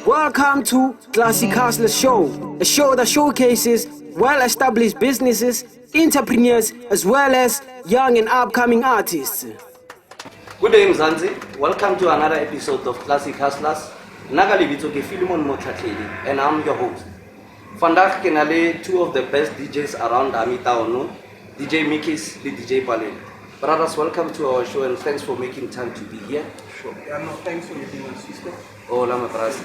Welcome to Classic Hustler Show, a show that showcases well-established businesses, entrepreneurs, as well as young and upcoming artists. Good day, Mzanzi. Welcome to another episode of Classic Hustlers. Nagalibito ke Philemon Motlhatledi, and I'm your host. Vandaag ken ale two of the best DJs around Amitaono, DJ Mikis and DJ Palema. Brothers, welcome to our show and thanks for making time to be here. Sure. Yeah, no, thanks for having us, sister. Oh, Lama brothers.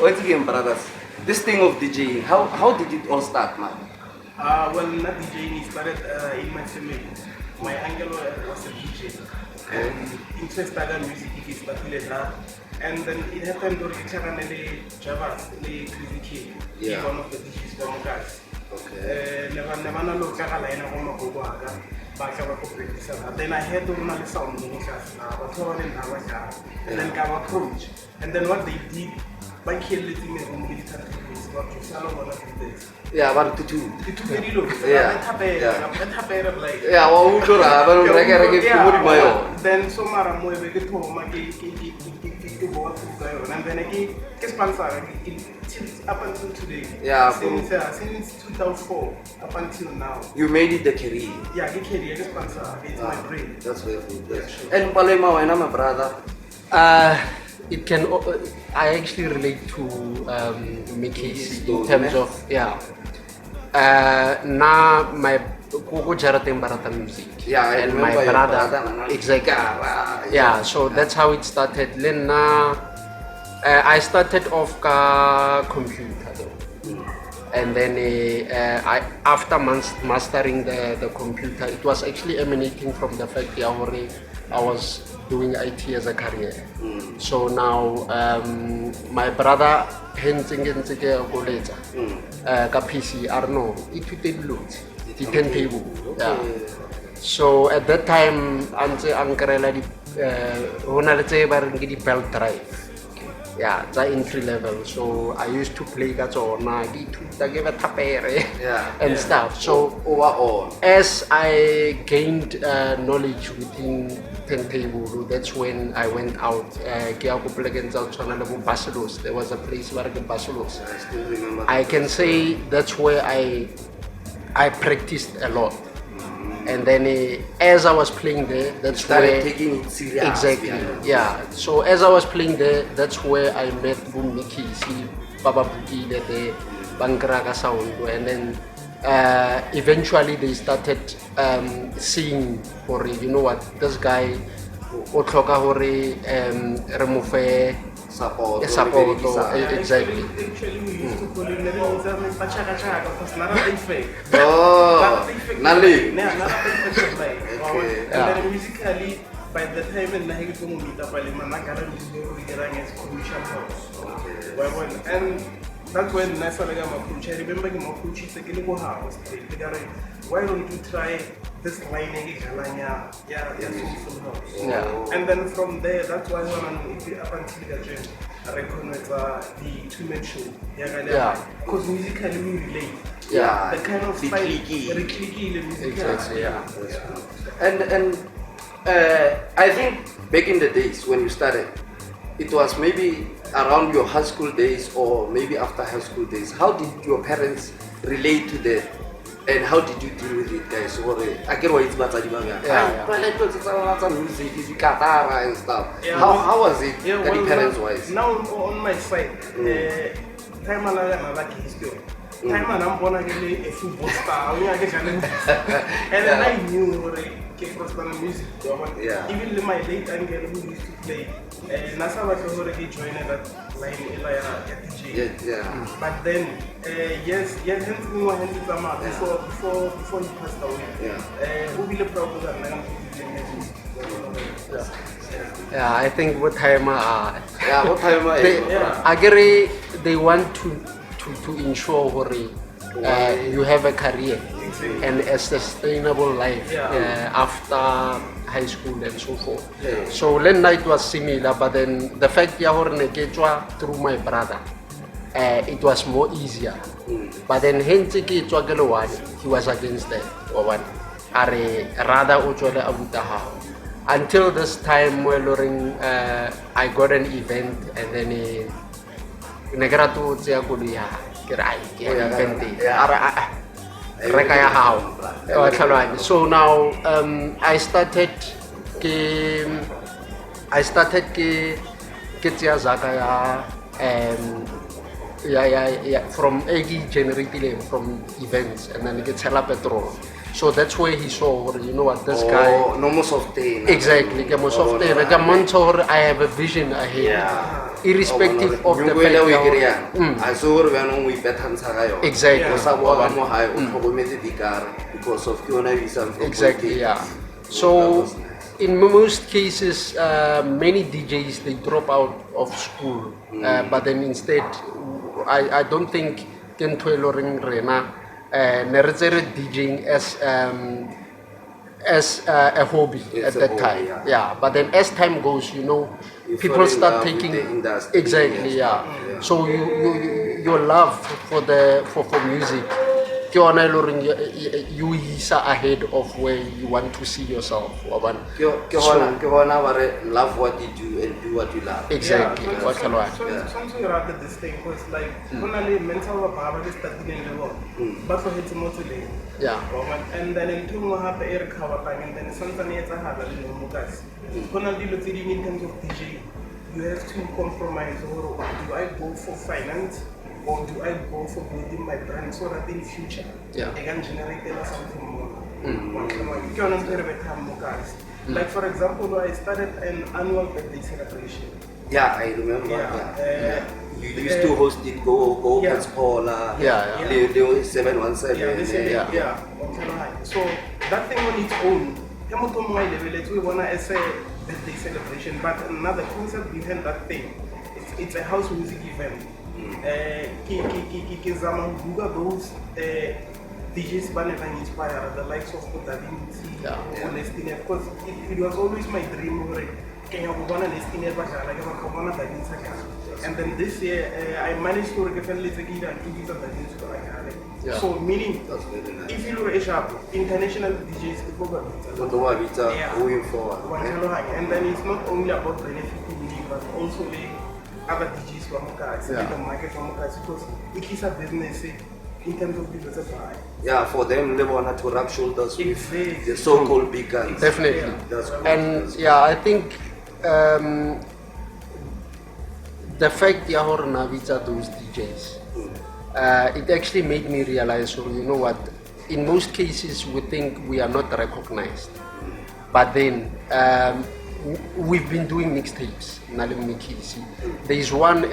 Once again, brothers, this thing of DJing, how did it all start, man? Well, not DJing, it started in my family. My uncle was a DJ. And interested in music, he started that. And then it happened during Java, the music, Yeah. one of the DJs from guys. Okay. Never know Carolina then I had to run sound in class and then got approach. And then what they did by killing me on military what to sell one of this. Yeah, about to two. It took very low. Then so Mara Moy get home and then I get sponsor up until today. Yeah, since 2004 up until now. You made it the career. Yeah, I get sponsor. It's my brain. That's very good. Yeah. And Palema, when I'm a brother. It can. I actually relate to Mickey's in terms of now my Koko Jaratem Barata music. Yeah, and my brother exactly. Yeah, so that's how it started. Then I started off computer though. And then after mastering the computer, it was actually emanating from the fact that I was doing IT as a career. So now my brother ka PC Arno it load the turntable. Yeah. So at that time ante ankarela di hona le tse ba reng ke di belt drive. Yeah, it's an entry level. So I used to play that and stuff. So overall, as I gained knowledge within turntable, that's when I went out. There was a place where Basalos. I still remember. I can say that's where I practiced a lot. And then as I was playing there, that's where taking it serious. Exactly. Yeah. So as I was playing there, that's where I met Boom Mickey, Baba Buki, the Bankraka sound, and then eventually they started seeing for you know what this guy Otloka Hore remove Support. Exactly. Actually, we used to call him Pachaka because not a fake. Oh, Nali. And then musically, by the time in Nahigo Mumita Palema, Nakara music is commercial house. And that's when Nasalaga Makuchi, I remember Makuchi taking a house. Why don't you try this line again? Yeah. And then from there, that's why when up until the I reckon with the two-man show. Yeah. Because musically we relate. Yeah. The kind of the style, clicky. the clicky, the music. Exactly. Yeah. And I think back in the days when you started, it was maybe around your high school days or maybe after high school days. How did your parents relate to that? And how did you deal with it, guys? I get what it's about. Music, and stuff. Yeah. How was it? Yeah, well, parents wise. now on my side, time I like history. Time I'm born again a football star. And then I knew what I came from music. Yeah. Even my late uncle who used to play, Nasa was already joined that line at DJ. Yeah. But then, yes, hence before he passed away. Yeah. Who will proud that I'm Yeah, I think what time What time I agree they want to ensure you have a career and a sustainable life after high school and so forth. Yeah. So then it was similar, but then the fact that through my brother, it was more easier. But then he was against that. Until this time where I got an event and then ne ke rata o tseya koloi ya ke re ai ke invente ara reka ya hao wa tlhaloganya. So now I started ke tseya zaka ya from egi generated from events, and then get tshela petrol. So that's where he saw, you know what, this guy. No more soft day. Exactly, ke mo soft day. Ke mentor, I have a vision ahead, irrespective of the fact that. I saw when we bet hands Exactly. Because of Kiona visa. Exactly, yeah. So in most cases, many DJs they drop out of school, but then instead, I don't think Kentwelo Ring Rena Nerezere DJing as a hobby at that time. Yeah, but then as time goes, you know, people start taking exactly, yeah. So your love for music, you is ahead of where you want to see yourself. Love what you do and do what you love. Exactly. Something around this thing was like only mental power is starting in the world, but for it to motivate. Yeah. And then in two more have the air cover and then something else I have a little more guys. When I deal with in terms of DJ, you have to compromise. Or do I go for finance? Or do I go for building my brand so that in future I can generate something more? Like for example, I started an annual birthday celebration. Yeah, I remember. You used to host it, go Paula. Leo 717. So that thing on its own, we want to say birthday celebration, but another concept behind that thing, it's a house music event. Those DJs inspire the likes of Palestine, because it was always my dream. And then this year I managed to get so meaning if you look at international DJs moving forward. And then it's not only about benefiting me, but also other DJs from the market from because it is a business in terms of diversify. Yeah, for them they want to rub shoulders with the so-called big guns. Definitely. And yeah, I think the fact that those DJs, it actually made me realize, you know what, in most cases we think we are not recognized, but then we've been doing mixtapes. There is one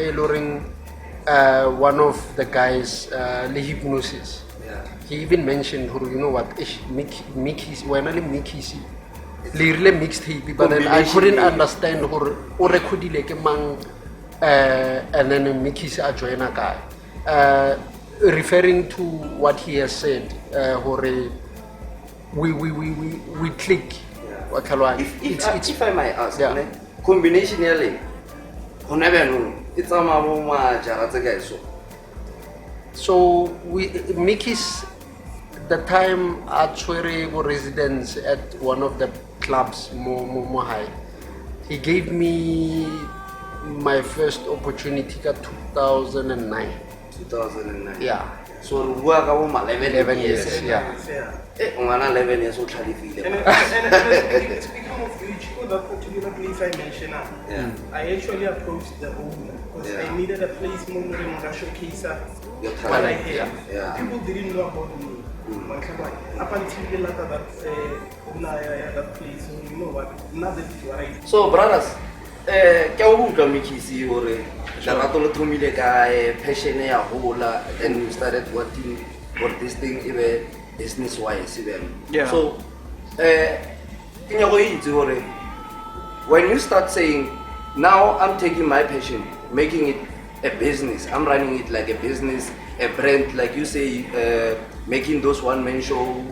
one of the guys, Le Hypnosis. He even mentioned, you know what, Mickey's, when I Mickey's, really mixtape, but then I couldn't understand or and then Mickey's a joiner guy. Referring to what he has said, we click. If I might ask, combination it's a so Mickey's the time at residence at one of the clubs, more high. He gave me my first opportunity at 2009. 2009. Yeah. So 11 years. Yeah. 11 years old. And speaking of which, that particular place I mentioned, I actually approached the owner because I needed a place more to showcase what I had. People didn't know about me. Up until the latter that place, you know what? Nothing to write. So brothers, passion and you started working for this thing even business wise even. So when you start saying now I'm taking my passion, making it a business, I'm running it like a business, a brand, like you say, making those one-man show.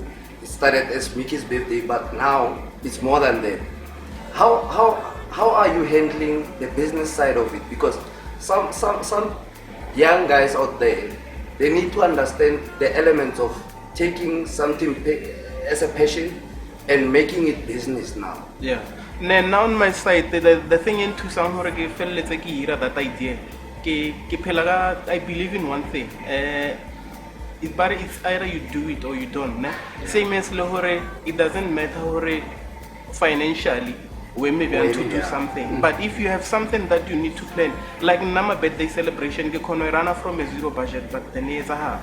It started as Mickey's birthday, but now it's more than that. How are you handling the business side of it? Because some young guys out there, they need to understand the elements of taking something as a passion and making it business now. Yeah. Now on my side, the thing into some felt like that idea. I believe in one thing. It's either you do it or you don't. Ne? Same as Lahore, it doesn't matter hore financially when maybe want to do something. But if you have something that you need to plan, like Nama birthday celebration, you can run from a zero budget, but then is a half.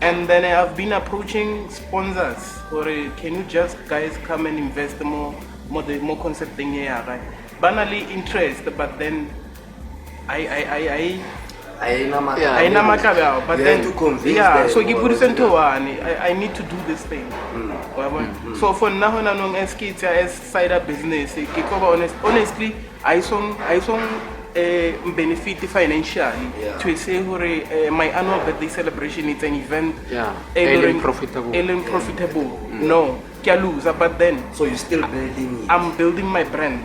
And then I've been approaching sponsors, or can you just guys come and invest more concept thing here, right? Banally interest, but then I but then to convince them, so you put it into one. I need to do this thing. So for now, on as kids as side of business, honestly, I saw benefit financially to say my annual birthday celebration is an event profitable. No, can lose, but then so you still building it. I'm building my brand.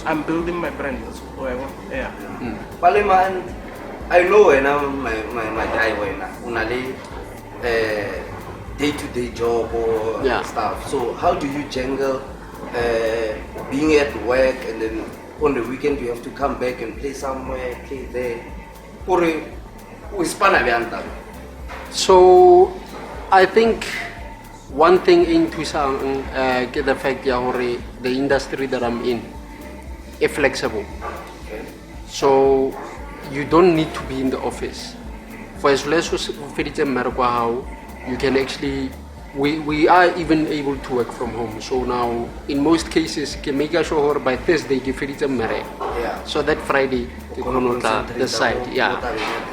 I'm building my brand. Palema, and I know when my guy when unali day-to-day job or stuff. So how do you jangle being at work and then on the weekend you have to come back and play somewhere, play there? Or so I think one thing into the fact the industry that I'm in is flexible. So you don't need to be in the office. For as less as you can actually, we are even able to work from home. So now, in most cases, can make sure by Thursday you so that Friday the side.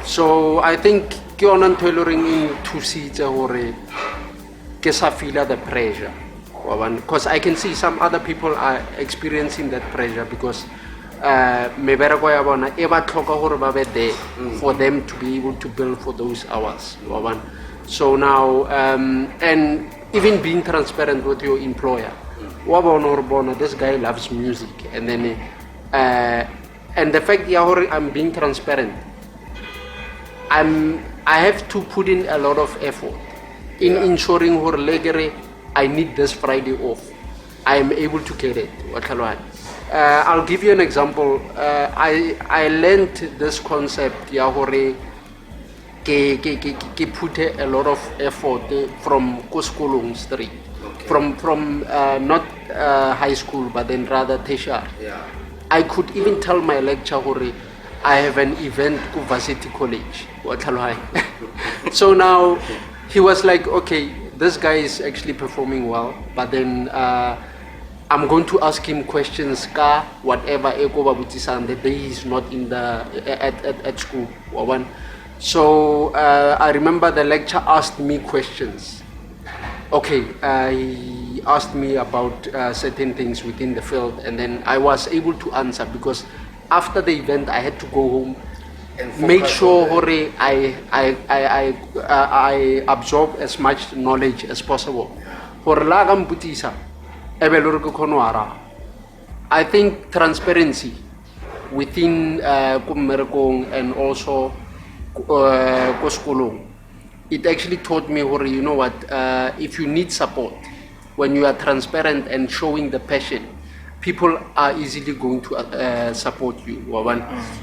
So I think you're tailoring in to see the the pressure. Because I can see some other people are experiencing that pressure because for them to be able to bill for those hours. So now, and even being transparent with your employer. This guy loves music, and then and the fact that I'm being transparent, I have to put in a lot of effort in ensuring I need this Friday off. I am able to get it. I'll give you an example. I learned this concept put a lot of effort from Koskolong Street, from not high school but then rather tertiary. I could even tell my lecturer I have an event at Varsity College. So now he was like, okay, this guy is actually performing well, but then I'm going to ask him questions, whatever, the day he's not in the at school. So I remember the lecturer asked me questions. Okay, he asked me about certain things within the field, and then I was able to answer because after the event I had to go home and make sure I absorb as much knowledge as possible. I think transparency within and also it actually taught me, you know what, if you need support, when you are transparent and showing the passion, people are easily going to support you.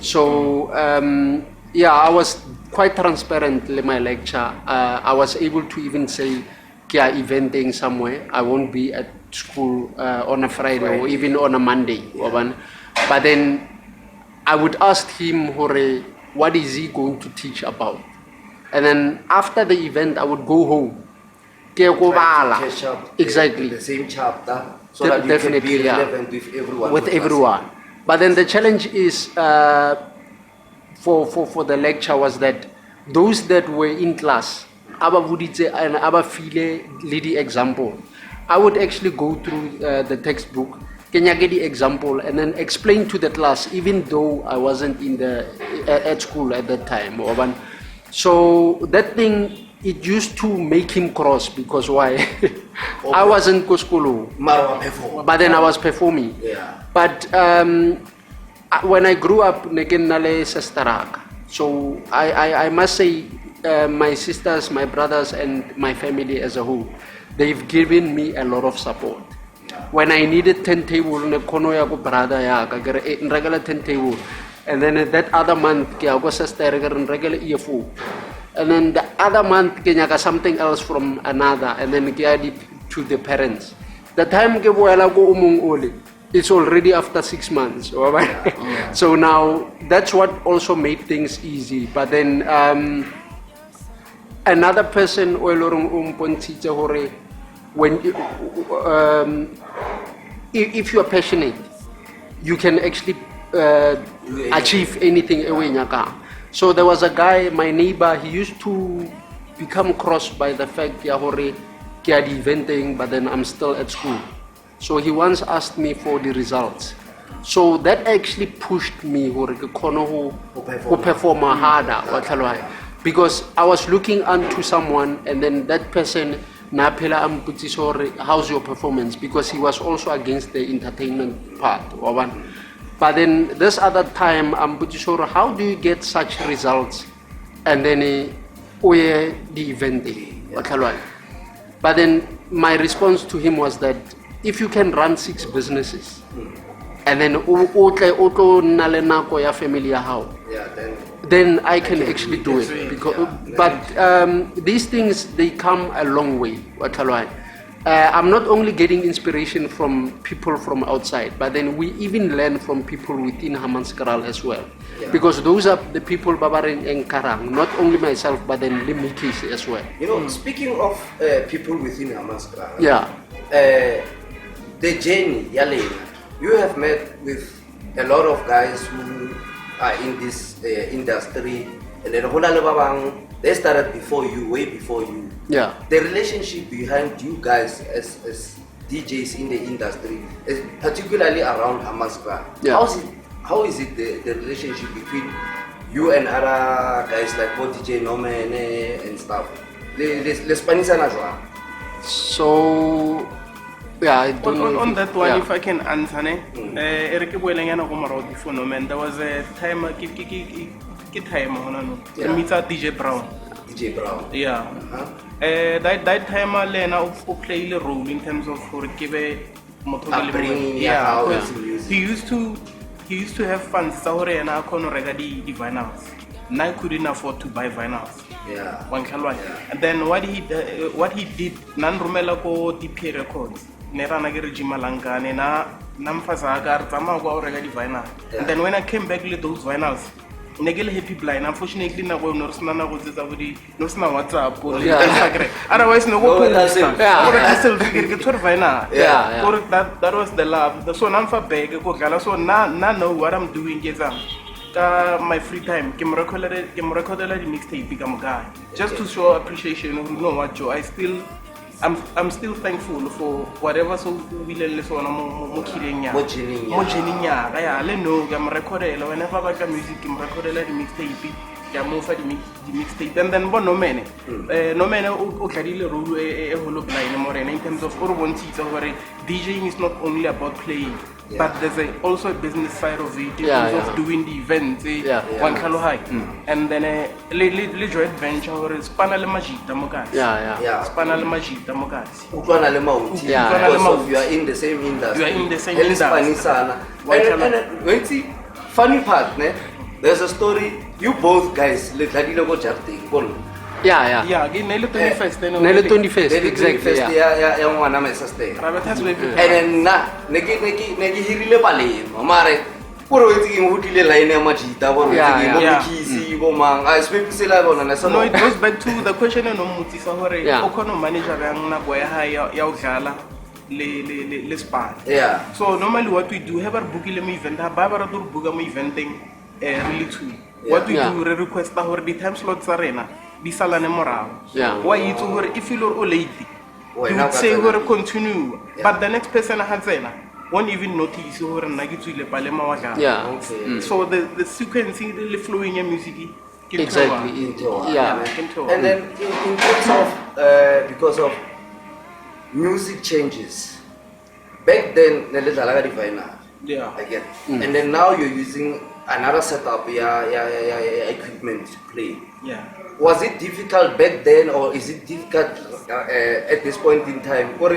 So I was quite transparent in my lecture. I was able to even say, eventing somewhere, I won't be at school on a Friday or even on a Monday. But then I would ask him, what is he going to teach about? And then after the event, I would go home. Exactly. The same chapter, so that you can be relevant with everyone. But then the challenge is for the lecture was that those that were in class, and feel lady example, I would actually go through the textbook, get the example, and then explain to the class, even though I wasn't in at school at that time. So that thing, it used to make him cross because why? I wasn't Koskulu, but then I was performing. But when I grew up, so I must say, my sisters, my brothers, and my family as a whole, they've given me a lot of support. When I needed 10 table, brother, regular 10 table, And then that other month, ke ako sa stereo regular earphone. And then the other month, ke nyaka something else from another. And then ke add it to the parents. The time ke boela ko umong oli, it's already after 6 months. So now that's what also made things easy. But then another person when if you are passionate, you can actually achieve anything. So there was a guy, my neighbor, he used to become crossed by the fact but then I'm still at school. So he once asked me for the results. So that actually pushed me to perform harder. Because I was looking onto someone, and then that person, how's your performance? Because he was also against the entertainment part. But then this other time, I'm pretty sure, how do you get such results? And then the event. But then my response to him was that if you can run 6 businesses, and then then I can actually do it. Because, but these things, they come a long way. I'm not only getting inspiration from people from outside, but then we even learn from people within Hammanskraal as well. Yeah. Because those are the people Babarin and Karang, not only myself, but then Limikis as well. You know, speaking of people within Hammanskraal, the journey, you have met with a lot of guys who are in this industry, and then they started before you, way before you. Yeah. The relationship behind you guys as DJs in the industry, particularly around Hammanskraal. Yeah. How is it the relationship between you and other guys like DJ Nomen and stuff? Les Panisana. So yeah, on that one, if I can answer, Eric before Nomen, there was a time meet DJ Brown. DJ Brown. Yeah. That time I play a role in terms of he used to have fun and I couldn't regarding the vinyls. And I couldn't afford to buy vinyls. Yeah. And then what he did, nan rumela ko DP records. Nera nagere jimalanga nena namfazaga tama go regarding vinyl. And then when I came back with those vinyls, negele happy blind. Unfortunately, na go norsna na go zezabudi norsna WhatsApp or Instagram. Otherwise, no go that was the love. So I'm for beg go gala. So now know what I'm doing. My free time, I'm recording the mixtape. Become a guy just to show appreciation. You know what, Joe? I'm still thankful for whatever so we listen mo kilenya yeah let know I'm recording whenever I got music I'm recording the mixtape I'm over the mixtape and then no man o kadile role e holo blind more in terms of DJing is not only about playing. Yeah. But there's also a business side of it in terms of doing the events. And then le joint venture or spanale magita mogas. Spanale magita mogas. Because you are in the same industry. You are in the same industry. And funny part, there's a story. You both guys, Yeah, Nele 21st. Nele 21st, exactly. And then negi hirile Palema, mare. Puro waiting hutile line majita, No, it goes back to the question no muti sahore. Okono manager na goya ya ugala le spot. Yeah. So normally what we do, have a bookile me event, Barbara do bookame eventing really too. What we do, request the time slots arena. Bisalane moral. Why you to if you are late, you would say we're continue, but the next person has won't even notice you are Nagitule Palema. So the sequencing, the flowing in music. Exactly. And then in terms of because of music changes, back then I get. And then now you're using another setup, equipment to play. Yeah. Was it difficult back then, or is it difficult at this point in time? Or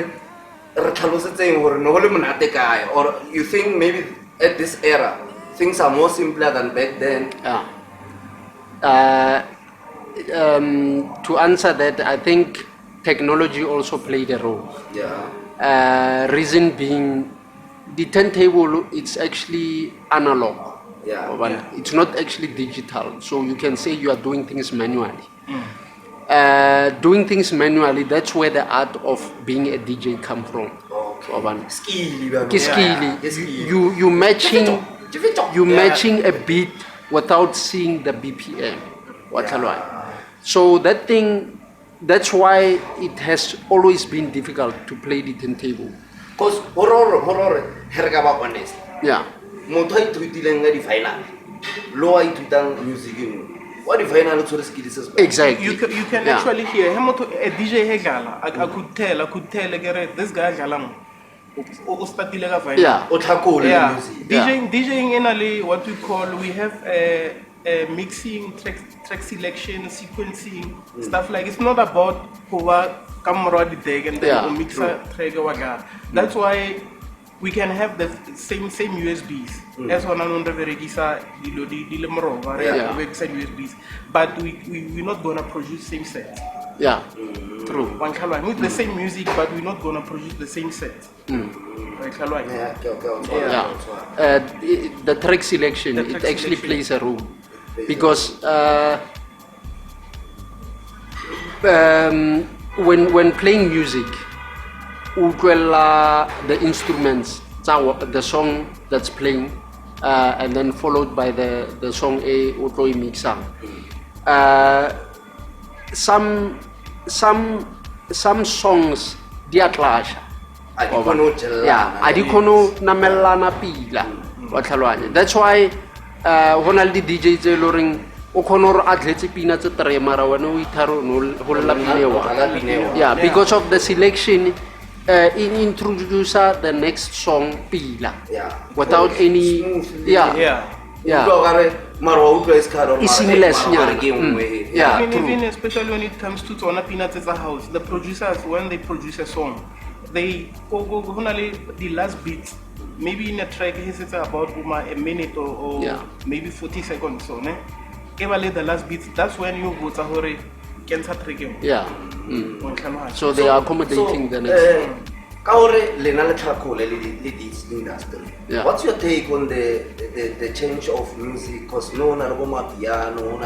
you think maybe at this era things are more simpler than back then. To answer that, I think technology also played a role. Reason being, the turntable, it's actually analog. It's not actually digital, so you can say you are doing things manually. Doing things manually, that's where the art of being a DJ come from. You matching a beat without seeing the BPM. So that thing, that's why it has always been difficult to play the turntable. Because horror, honest. Motho a ithutileng ka di-final lo a ithutang music wa di-final tshwere skills. Exactly. You can actually hear him. A DJ he dlala, I could tell kere this guy dlalang o startile ka final. O tlhakole music. DJing in what we call, we have a mixing, track selection, sequencing, stuff like. It's not about whoa camera the deck and then mix a track waga. That's why we can have the same USBs. As one another veregisa USBs, but we're not gonna produce same set. True. One color with the same music, but we're not gonna produce the same set. The track selection, it actually plays a role because when playing music, the instruments, the song that's playing, and then followed by the song A mixer. Some songs they are clash. Adikono namelana pila. That's why Ronaldo DJ loring Okonor atleti pina tse tre mara wena o itharo no holla pinewa. Because of the selection. Introduce the next song pila without any it's seamless. Even especially when it comes to Tona Peanuts as a house, the producers, when they produce a song, they go the last beat, maybe in a track it's about a minute or maybe 40 seconds. So the last beat, that's when you go to hurry. So they are accommodating the next. What's your take on the change of music? Because no one piano,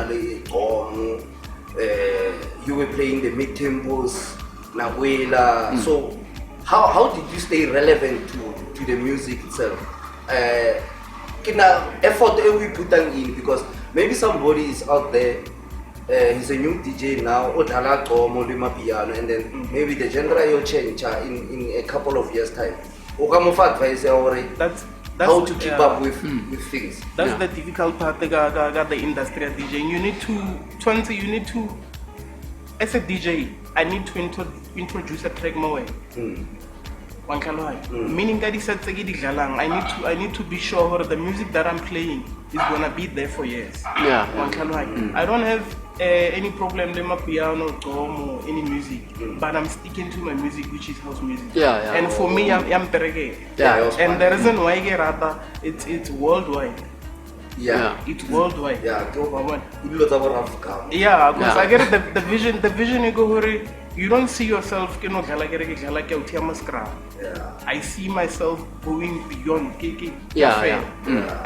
you were playing the mid tempos, Nahuela. So how did you stay relevant to the music itself? Effort we put in, because maybe somebody is out there. He's a new DJ now, piano, and then maybe the genre will change in a couple of years' time. That's how to keep up with things. That's the difficult part got the industry at DJing. You need to, as a DJ, I need to introduce a track my way. Meaning that I need to be sure the music that I'm playing is gonna be there for years. I don't have any problem with my piano, drum, or any music, but I'm sticking to my music, which is house music. And for me, I'm reggae. And the reason why it's worldwide. It's worldwide. Because I get the vision. The vision you go. You don't see yourself, I see myself going beyond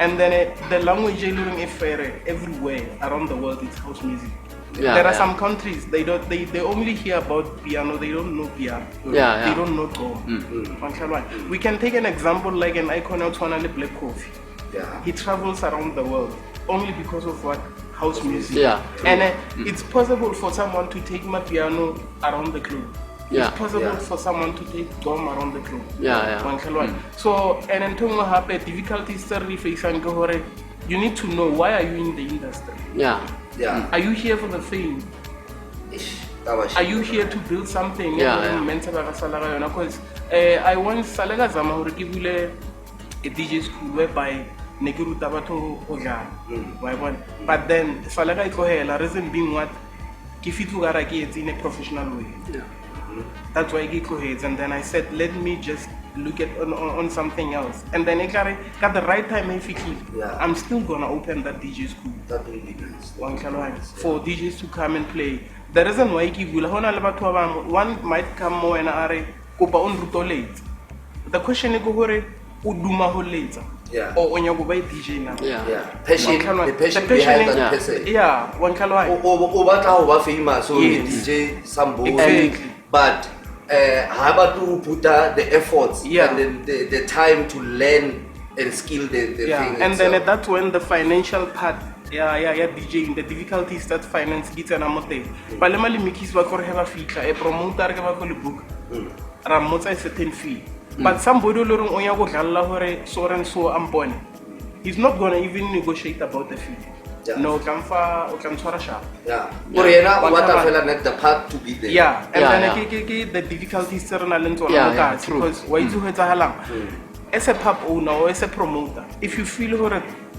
and then the language everywhere around the world is house music. There are some countries they only hear about piano, they don't know piano. They don't know drum. We can take an example like an icon out on Black Coffee. He travels around the world only because of what? House music. And it's possible for someone to take my piano around the globe. It's possible for someone to take drum around the globe. So, and then to have a difficulty you need to know why are you in the industry. Are you here for the fame? Are you here to build something? Because I once a DJ school whereby but then the reason being what in a professional way. That's why I get heads, and then I said let me just look at on something else. And then at the right time, if I'm still gonna open that DJ school. That will be nice. For DJs to come and play. The reason why one might come more and are kopa on ruto late. The question is go uduma ho later. Yeah. Or when you go by DJ now. Passion, the passion behind that person. Yeah, one kalwa. Over famous, so DJ Sambo. Exactly. But how about to put the efforts and the time to learn and skill the thing and itself. then that's when the financial part DJing, the difficulties that finance gets and amote. Palema limikis wa kore have a fee, a promoter have a book. Ramota a certain fee. But somebody lorong oya go galla hore so and so ampone. He's not gonna even negotiate about the fee. No, can swara sharp. What the part to be there. And then the difficulties are not because why do it as a pub owner or as a promoter, if you feel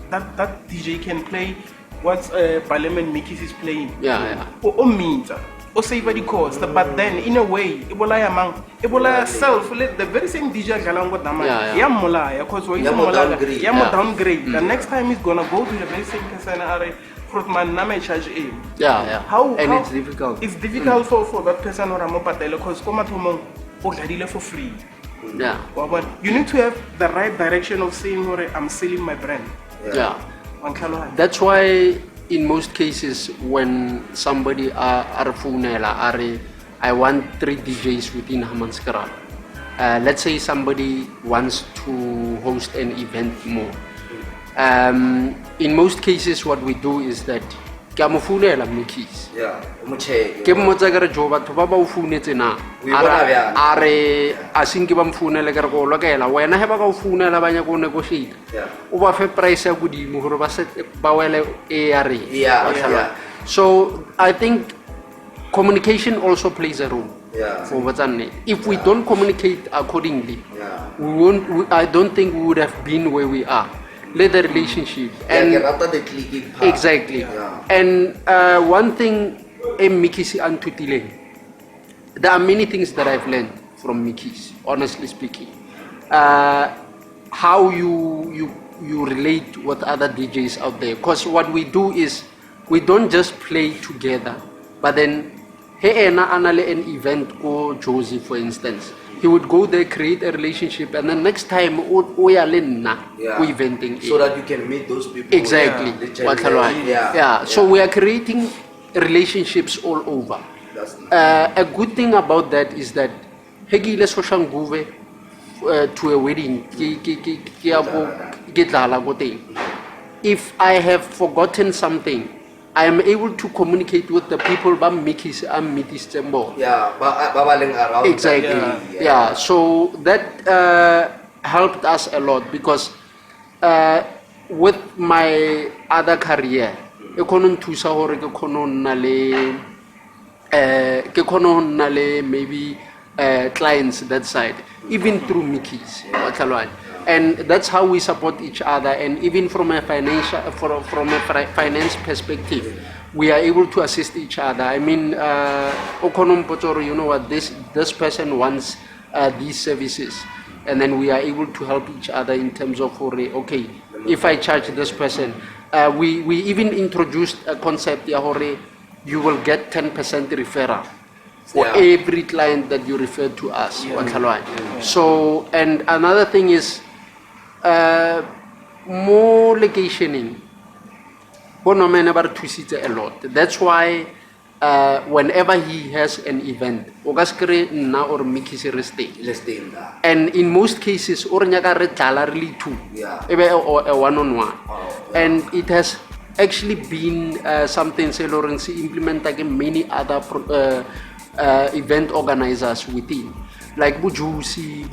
that DJ can play what Palema Mikis is playing, or means, or save the cost, but then in a way, Ebola self, the very same DJ Galango Dama, Yamola, because we downgrade. The next time he's gonna go to the very same person, Fruitman Name charge him. How it's difficult. It's difficult for that person or a mopatelo because Komatomo or for free. But you need to have the right direction of saying, I'm selling my brand. That's why in most cases when somebody I want 3 DJs within Hamanskara. Let's say somebody wants to host an event more. In most cases what we do is that Kamufunela Mikis. Kemotagara Joba to Baba Funetena. Are a single funela Lagela. When I have a funela, I go negotiate. Over a price I would Bawele ARE. So I think communication also plays a role. For what's if we don't communicate accordingly, I don't think we would have been where we are. Let the relationship and exactly. And one thing, Mikisi Antutile, there are many things that I've learned from Mikis, honestly speaking. How you relate with other DJs out there, because what we do is we don't just play together, but then an event go Josie, for instance. He would go there, create a relationship, and then next time we are eventing. So that you can meet those people. Exactly. So we are creating relationships all over. Nice. A good thing about that is that to a wedding, if I have forgotten something, I am able to communicate with the people around. Exactly. So that helped us a lot because with my other career, maybe clients that side, even through Mickey's. And that's how we support each other. And even from a finance perspective, we are able to assist each other. I mean, you know what, this person wants these services, and then we are able to help each other in terms of, okay, if I charge this person, we even introduced a concept, you will get 10% referral for every client that you refer to us. So, and another thing is more locationing. A lot. That's why whenever he has an event, or and in most cases, or really two, a one-on-one, and it has actually been something St. Lawrence implemented many other event organizers within, like Bujusi,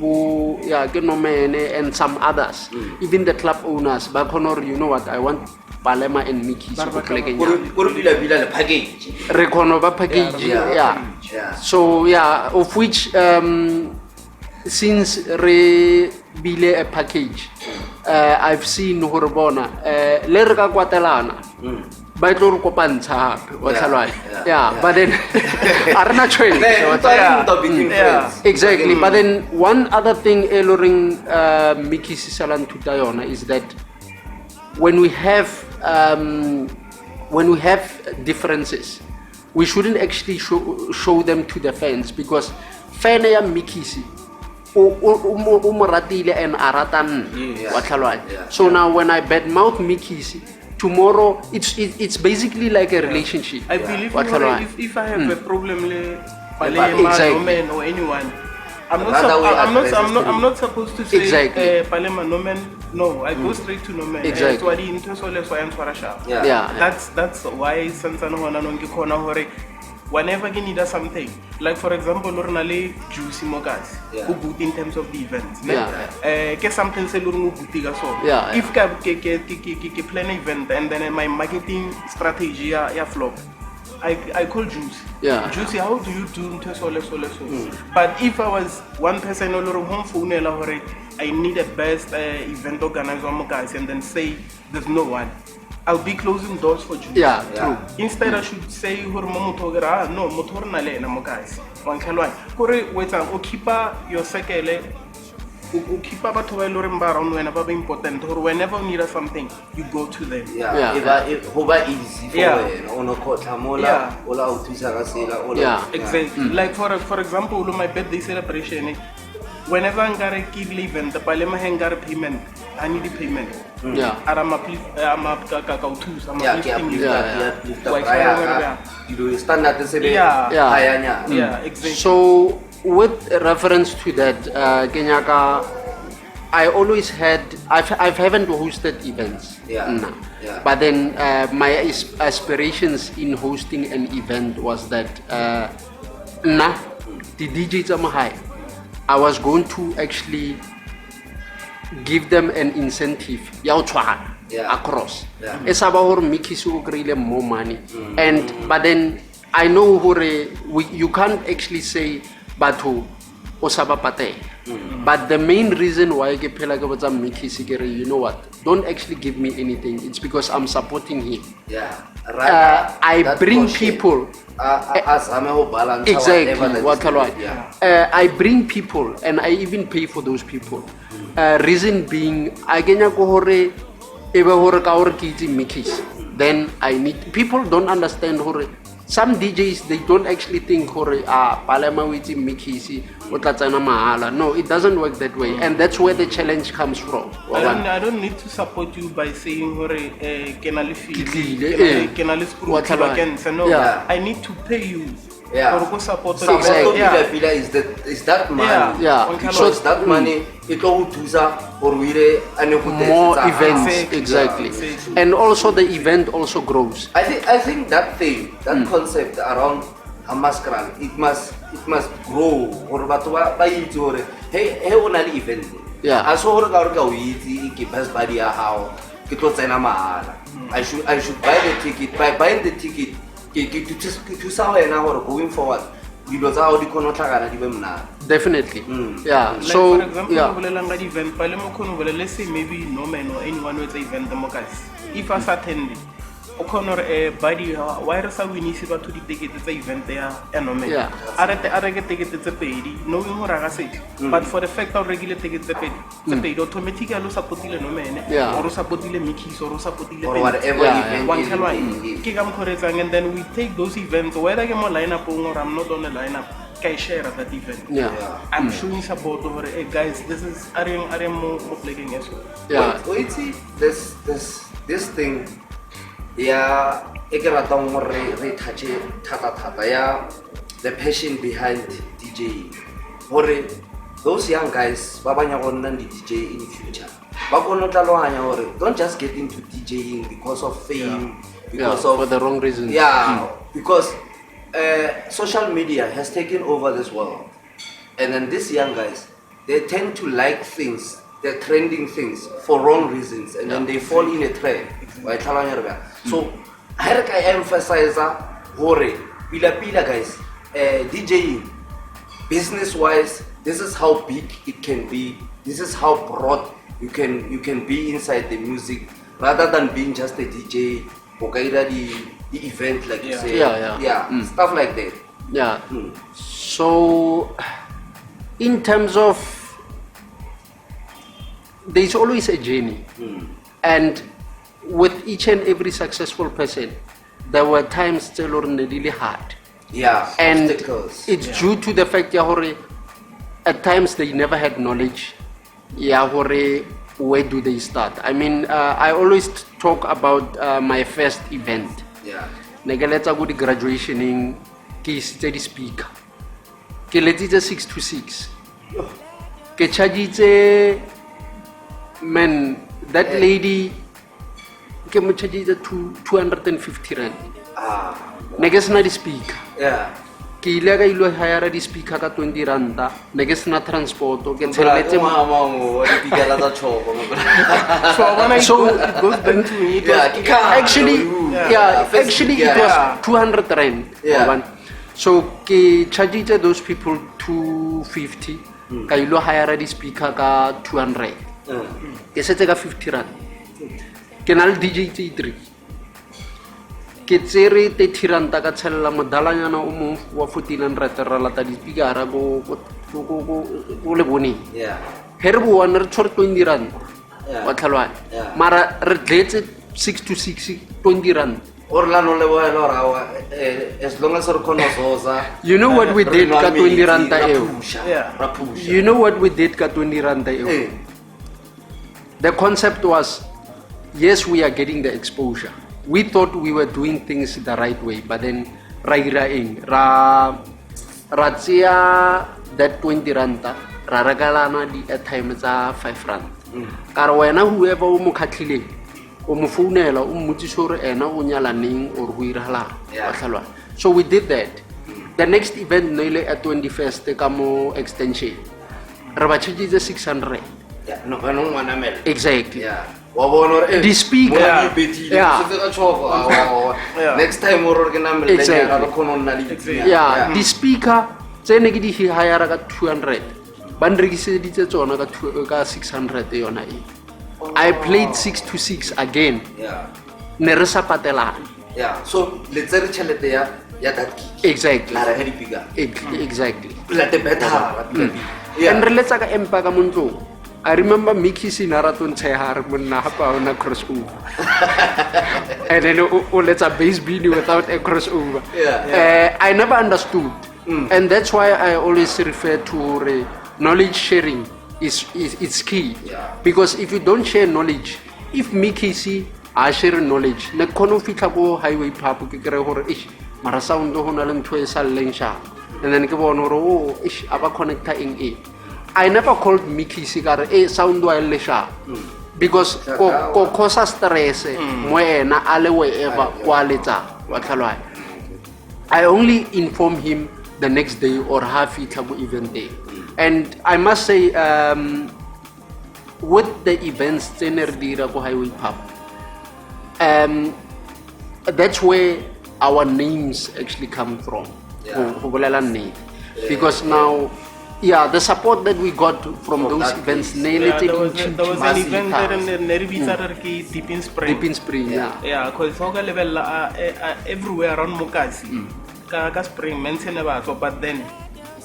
and some others, even the club owners. Back honor, you know what, I want Palema and Mickey. Package. So of which since bile a package, I've seen Horbona, Lerga Guatelana. ba tlo re kopantsha hape wa tlhalwa yeah. but then are not trained exactly but then one other thing eloring Mickey Sisalan tuta yona is that when we have differences we shouldn't actually show them to the fans because fan ya Mickey o moratile and aratan wa tlhalwa so now when I badmouth Mickey tomorrow it's basically like a relationship. I believe if I have a problem with Palema, man or anyone, I'm not supposed to say Palema no man. No, I go straight to no man. Exactly. That's why whenever you need something, like for example, Lornale Juicy Mogas, who good in terms of the events. Get something say if I plan an event and then my marketing strategy flop, I call Juice. Juicy, how do you do But if I was one person all home phone, I need a best event organizer and then say there's no one. I'll be closing doors for you. True. Instead, I should say, no, motor na le na mo guys. One kalwa. Kore wait o keepa your sekele. O keepa ba to lo remba around whenever be important or whenever you need something, you go to them. If hoba easy for ono kotla mola ola utusa ka sela ola. Exactly. Like for example, my birthday celebration. Whenever I'm gonna give event, the Palema hangar payment, I need the payment. I'm a exactly. So with reference to that, Kenyaka, I always had I haven't hosted events. But then my aspirations in hosting an event was that the DJs are high. I was going to actually give them an incentive across. It's about Mickey more money. But then I know you can't actually say Batu Osaba Pate. But the main reason why I get Mickey you know what? Don't actually give me anything. It's because I'm supporting him. I bring people. Exactly. I bring people and I even pay for those people. Reason being, then I need people don't understand some DJs they don't actually think Palema with Mickey no, it doesn't work that way, and that's where the challenge comes from. I don't need to support you by saying no, I need to pay you. Support is that money. So that money it all or more events exactly. And also the event also grows. I think that thing, that concept around a masquerade, it must grow or hey only event. I saw best body how I should buy the ticket. By buying the ticket to going forward, definitely. Like So for example, event, let's say maybe no man or anyone who is event if I attend body why we need to the ticket the event there and no man. I get ticket to pay knowing what I say. But for the fact of regular tickets paid automatically support no man or support the Mickey's or support the whatever and then we take those events whether I'm on lineup or I'm not on the lineup. Can share at that event. I'm showing support over hey guys, this is I am more playing as well. Wait, see this thing. The passion behind DJing. Those young guys, DJ in the future. Don't just get into DJing because of fame, because of for the wrong reasons. Because social media has taken over this world, and then these young guys, they tend to like things, they're trending things for wrong reasons, and then they fall in a trap. So I emphasize pila guys, DJing business wise, this is how big it can be, this is how broad you can be inside the music, rather than being just a DJ the event, like you say. Stuff like that. Yeah. So, in terms of, there's always a journey, and with each and every successful person, there were times still really hard. Yeah, and obstacles. It's due to the fact that at times they never had knowledge. Where do they start? I mean, I always talk about my first event. Yeah. Negeletsa go di graduationing ke isitse di speaker. Ke letsitse 6 to 6. Ke chargitse man that lady ke mo chargitse 250 rand. Ne ke sena di speaker. Yeah. Ke ile ka ilo hire di speaker ka 20 randa. Ne ke sena transport ke tshelletse so it goes back to me. Actually it was 200 rand. So ke charged those people 250. Ka ilo hire di speaker ka 200. Ke setse ka 50 rand. Ke na le DJ 3. Ke tsere 30 ranta ka tshella modalanyana o mo wa 1400 ra lata di speaker go le bone. Yeah. Herbo one re tshwere 20 rand. Wa tlhalwa. Mara re tletse 6 to 6 20 rand. As long as you know what we did ka 20 ranta eo. You know what we did ka 20 ranta eo. The concept was, yes, we are getting the exposure. We thought we were doing things the right way, but then ra that 20 ranta ra regalana di airtime tsa 5 rand. Ka re wena whoever o mo khatlile o mo founela o mmotse hore ena o nyala neng or go irala wa tlhalwa. So we did that. The next event nile at 21st ka mo extension re ba charge 600. Yeah, no one amel. Exactly. Yeah. The speaker. Next time we're gonna the speaker tsene ke di hire ka 200. Ban rekiseditse tsona ka 600 yona e. I played 6 to 6 again. Yeah. Ne re sa patelana. Yeah. So let's say chelete ya that gig. Exactly. Na re bigger. Exactly. Plate better. And re letsa ka empa ka montlo. I remember Mickey Sinaraton Chehar Munna on a crossover. And then let's a bass beanie without a crossover. I never understood. And that's why I always refer to knowledge sharing is key. Because if you don't share knowledge, if Mickey see I share knowledge, na kono fika go highway papu ke kere hore ish mara sound ho na le ntho e sa lensha. And then ke bona hore ish aba connector eng e. I never called Mickey Cigar sound lesha because ko causa stress moena ale wherever kwaleta wa tlhalwa. I only inform him the next day or half it go event day. And I must say with the events tsener dira go highway pub, that's where our names actually come from. Because now the support that we got from those events, there was an event there in Deep in Spring. Deep in Spring, yeah, because level everywhere around Mokasi, Kaka Spring, but then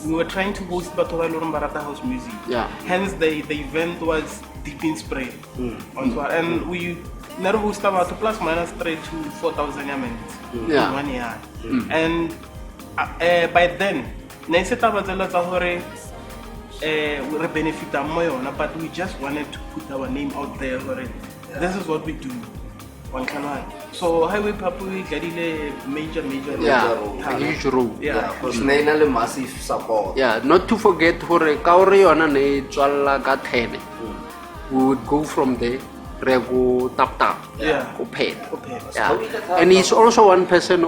we were trying to host Barata House Music. Yeah. Hence the event was Deep in Spring. And we never hosted about plus minus 3 to 4,000 in 1 year. And by then, we benefit but we just wanted to put our name out there. This is what we do. So highway papu got a major a huge role. Because a massive support. Not to forget hore kaore yona ne tswalla ka 10. We would go from there. Go tap go pay. And he's also one person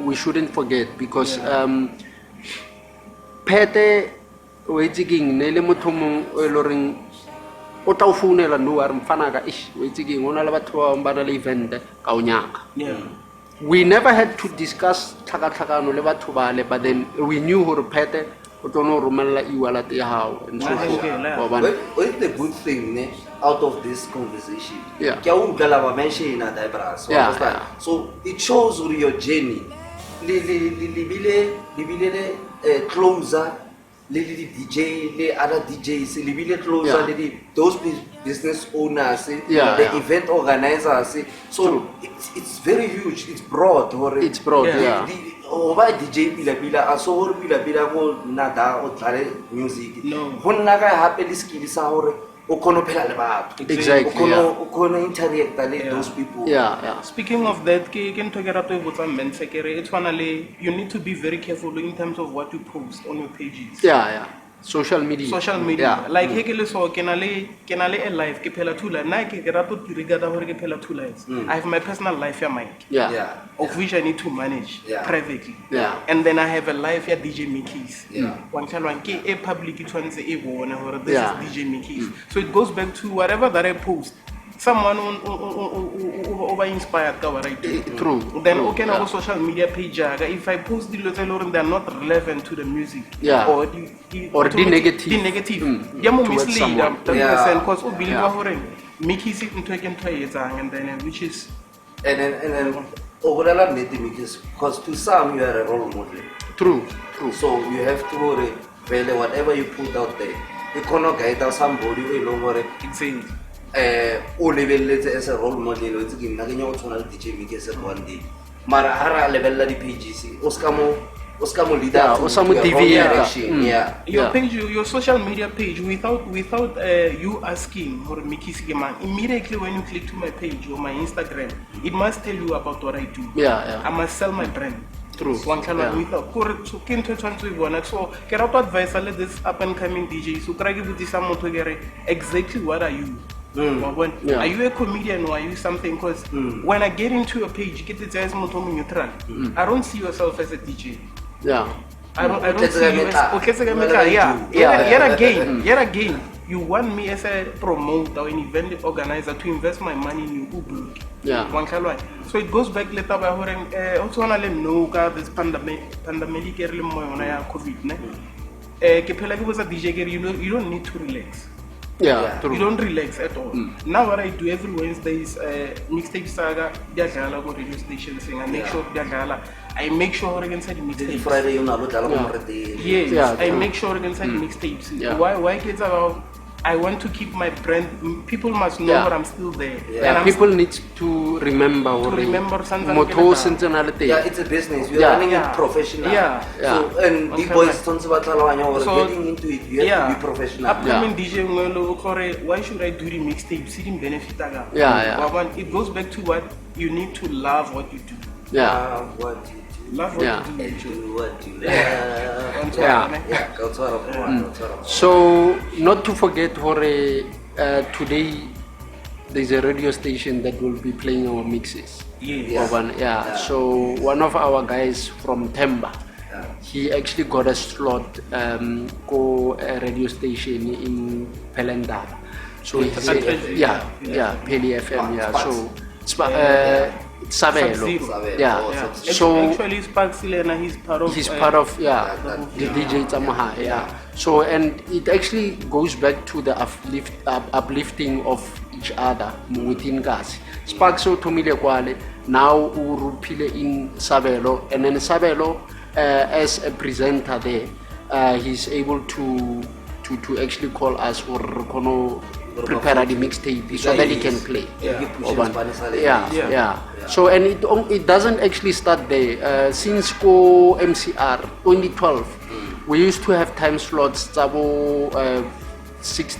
we shouldn't forget because Pete waiting nele motho mong eloring o tla founela no a re mfana ka waiting ona le batho ba ba le event ka onyaka. We never had to discuss tlhakatlhakano le batho bale, but then we knew hore Pete o tlo romella e-wallet ya hao and so forth wa bona. What is the good thing out of this conversation? Yeah. Ke a utlwela ba mention a diapers. So it shows your journey. Libile closer, the DJ, the other DJs, libile closer, those business owners, the event organizers. So it's very huge. It's broad. It's broad. Yeah. Over DJ pila aso hore pila go nada o tlare music. No. Honna ka hape le skill sa hore o kono phela le batho. Exactly. O kono interact with those people. Yeah. Speaking of that, you need to be very careful in terms of what you post on your pages. Yeah. Social media. Yeah. Like so can I a life ke phela two lives. Na ke rato tirigada hore ke phela two lives. I have my personal life here, Mike. Yeah. Of which I need to manage privately. Yeah. And then I have a life here, DJ Mickey's. Yeah. One ke a public it wants a hore this is DJ Mickey's. So it goes back to whatever that I post. Someone over inspired ka what I do. True. Then okay na social media page if I post the little they are not relevant to the music. Yeah. Or the negative. The negative. They are mislead 10% because we believe hore Mickey's into can try and then which is And then overall because to some you are a role model. True. So you have to worry whatever you put out there. You cannot guide somebody who no more exactly. O lebelletse as a role model o tse nna ke nya o tshwana le DJ Mickey se one day mara hara lebella di pages o ska mo leader o sa mo deviate your page your social media page without you asking or Mickey Sigeman immediately when you click to my page or my Instagram it must tell you about what I do. I must sell my brand. True. So get out advice let this up and coming DJ so try to put some exactly what are you. Are you a comedian or are you something? Because when I get into your page, get it as neutral. I don't see yourself as a DJ. Yeah. I don't see you as yet again. You want me as a promoter or an event organizer to invest my money in you. Yeah. So it goes back later by also want to let know this pandemic COVID. You don't need to relax. Yeah, true. You don't relax at all. Now what I do every Wednesday is mixtape saga, diagala go radio station sing. I make sure diagala. I make sure inside the mixtape. Friday you know yes, I make sure inside the mixtapes. Why kids about? I want to keep my brand. People must know that I'm still there. And people need to remember. Something. It's a business. You're running it professional. So and big boys getting into it. You have to be professional. Upcoming DJ why should I do the mixtape? See the benefit. It goes back to what you need to love what you do. Love what you do. Love what you do. What you So not to forget today there's a radio station that will be playing our mixes. So one of our guys from Temba, he actually got a slot go a radio station in Pelenda. So he said, Peli FM, So Sabelo. So actually Sparksilena, he's part of the DJ Tamaha. So and it actually goes back to the uplifting of each other within gas. Sparkso Tomile Kwale now Urupile in Sabelo, and then Sabelo as a presenter there, he's able to actually call us or prepare the mixtape so that he can play. So and it doesn't actually start there. Since go MCR 2012, we used to have time slots 6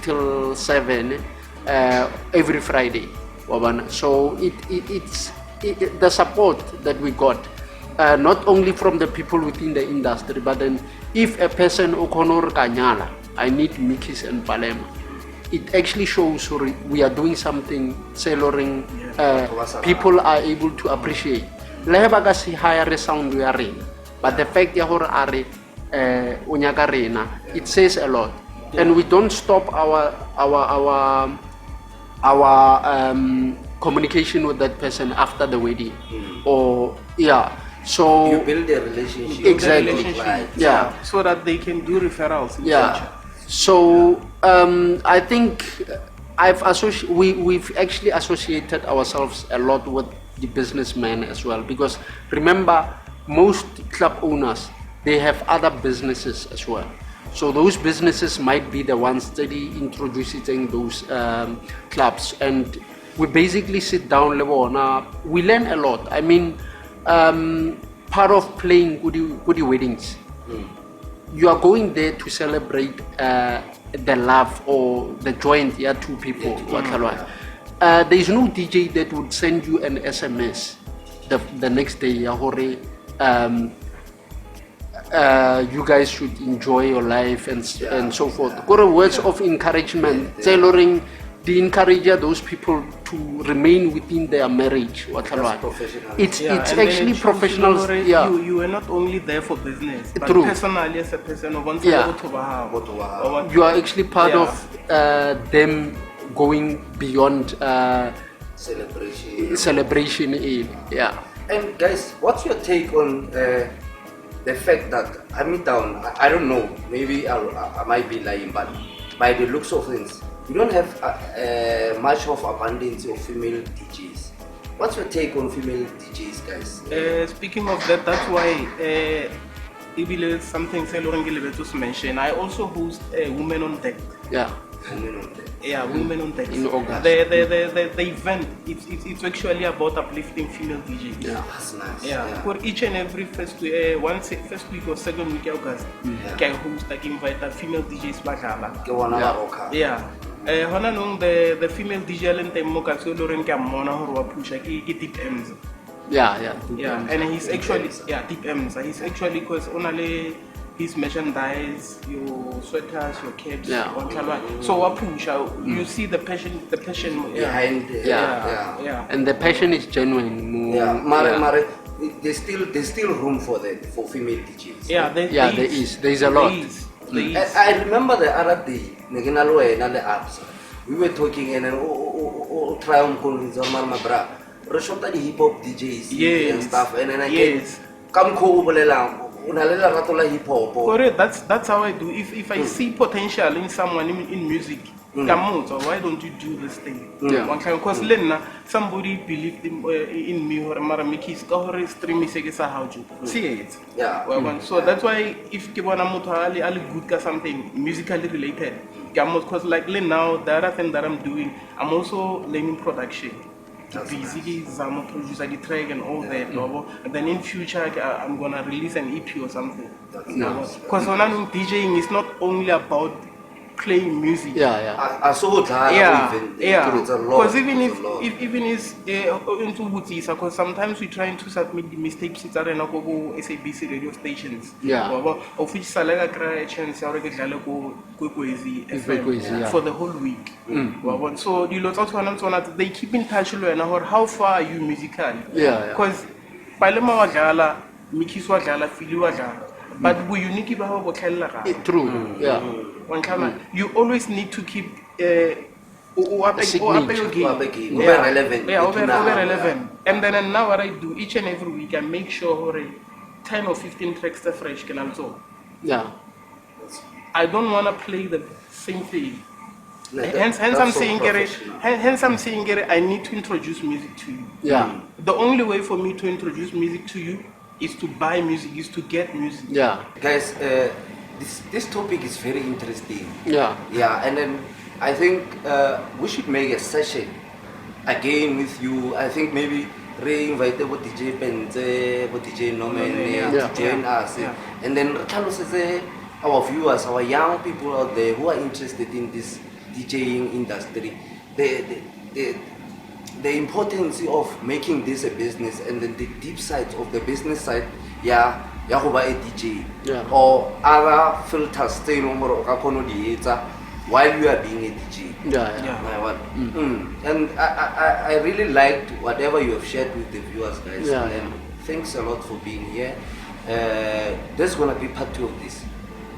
till 7 every Friday. So it's the support that we got. Not only from the people within the industry, but then if a person okonor kanyala, I need Mickey's and Palema. It actually shows we are doing something celoring. People are able to appreciate. Leheba si higher sound we are in, but the fact that it says a lot, and we don't stop our communication with that person after the wedding, or So You build a relationship. Exactly. with the client. Yeah. So that they can do referrals in Yeah. future. So I think we've actually associated ourselves a lot with the businessmen as well, because remember, most club owners, they have other businesses as well. So those businesses might be the ones that introducing those clubs, and we basically sit down, we learn a lot. I mean, part of playing goodie weddings, you are going there to celebrate the love or the joint, two people. There is no DJ that would send you an SMS the next day, you guys should enjoy your life and so forth. Words of encouragement, tailoring, they encourage those people to remain within their marriage. It's And then actually it shows professionals. You were not only there for business, but True. personally as a person. You are actually part of them going beyond celebration. And guys, what's your take on the fact that I don't know, maybe I might be lying, but by the looks of things, we don't have much of abundance of female DJs. What's your take on female DJs, guys? Speaking of that, that's why something to mention. I also host Women on Deck. Women on Deck. Yeah, Women on Deck. In August. The event, it's actually about uplifting female DJs. That's nice. Yeah, for each and every first week or second week of August, can host, invite the female DJs back. Yeah. The female DJ and the mocha so Loren Camona or Pusha Deep M's. Yeah. And he's actually Deep M's. He's actually because only his merchandise, your sweaters, your caps, so Wapusha, you see the passion Behind And the passion is genuine. Mare, there's still room for female DJs. There is a lot. I remember the other day, the apps. We were talking and then try on convince my bra. Rashota the hip hop DJs and stuff, and then I come hip hop. Correct, that's how I do. If I see potential in someone in music, come on, so why don't you do this thing? Because somebody believed in me or Maramiki stream see it. So that's why if you want to good something musically related, because like now the other thing that I'm doing, I'm also learning production. Basically, I'm a producer, the track and all that. And then in future, I'm gonna release an EP or something. Because DJing is not only about playing music. Because even if into Woodies, because sometimes we trying to submit the mistakes that are not go SABC radio stations. Of which Salaga cry a chance or for the whole week. So you lot also they keep in touch with how far are you musically? Because Palema Wajala, Miki Swajala, Fili Wajala. But we unique about True. You always need to keep relevant. And then now what I do each and every week, I make sure 10 or 15 tracks are fresh. I don't want to play the same thing. Hence I'm saying I need to introduce music to you. The only way for me to introduce music to you is to buy music, is to get music. Guys, this topic is very interesting. And then I think we should make a session again with you. I think maybe re-invite DJ Pense, DJ Norman to join us. And then our viewers, our young people out there who are interested in this DJing industry, the importance of making this a business, and then the deep side of the business side, a DJ or other filters while you are being a DJ. And I really liked whatever you have shared with the viewers, guys. And thanks a lot for being here. There's gonna be part 2 of this.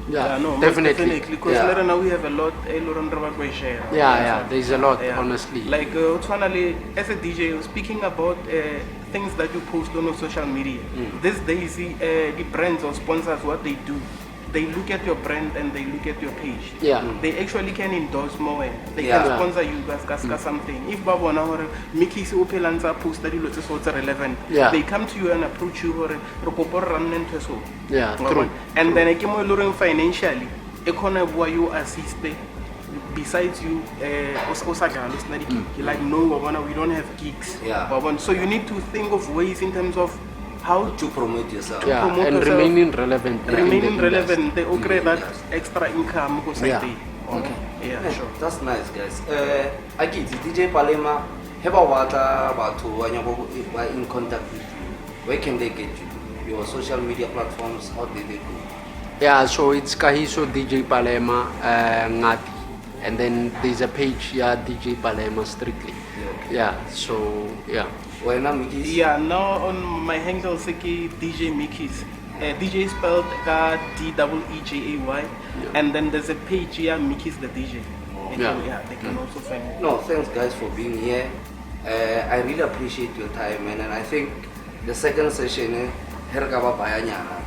Definitely. Because later now we have a lot. There's a lot, honestly. Like as a DJ, speaking about things that you post on social media. These days, the brands or sponsors, what they do, they look at your brand and they look at your page. Yeah. They actually can endorse more. They can sponsor you guys something. If Babona or Mickey's Opelanza post that you look so relevant, they come to you and approach you or run into so. Yeah, true. And then I came along financially. Where you assist besides you, like no, we don't have gigs. Yeah. So you need to think of ways in terms of how To promote yourself. Yeah, and remaining relevant. remaining relevant. They all create that extra income. Yeah. Okay. Yeah, sure. That's nice, guys. I get it. DJ Palema, have a water about to in contact with you. Where can they get you? Your social media platforms, how did they go? Yeah, so it's Kahiso DJ Palema Ngati. And then there's a page, DJ Palema strictly. Yeah, so yeah. When I'm Mickey's? Yeah, now on my handle Seki DJ Mickey's. DJ spelled DEEJAY, and then there's a page here, Mickey's the DJ. They can also find it. No, thanks guys for being here. I really appreciate your time, man, and I think the second session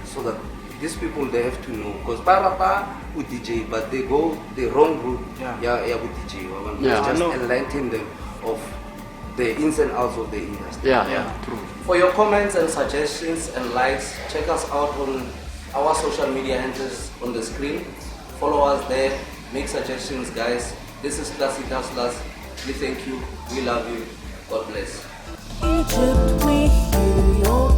so that these people, they have to know, because Barapa would DJ, but they go the wrong route. With DJ. Just enlighten them of the ins and outs of the industry. True. For your comments and suggestions and likes, check us out on our social media handles on the screen. Follow us there, make suggestions, guys. This is Classic Hustlers. We thank you, we love you, God bless. Egypt, we hear your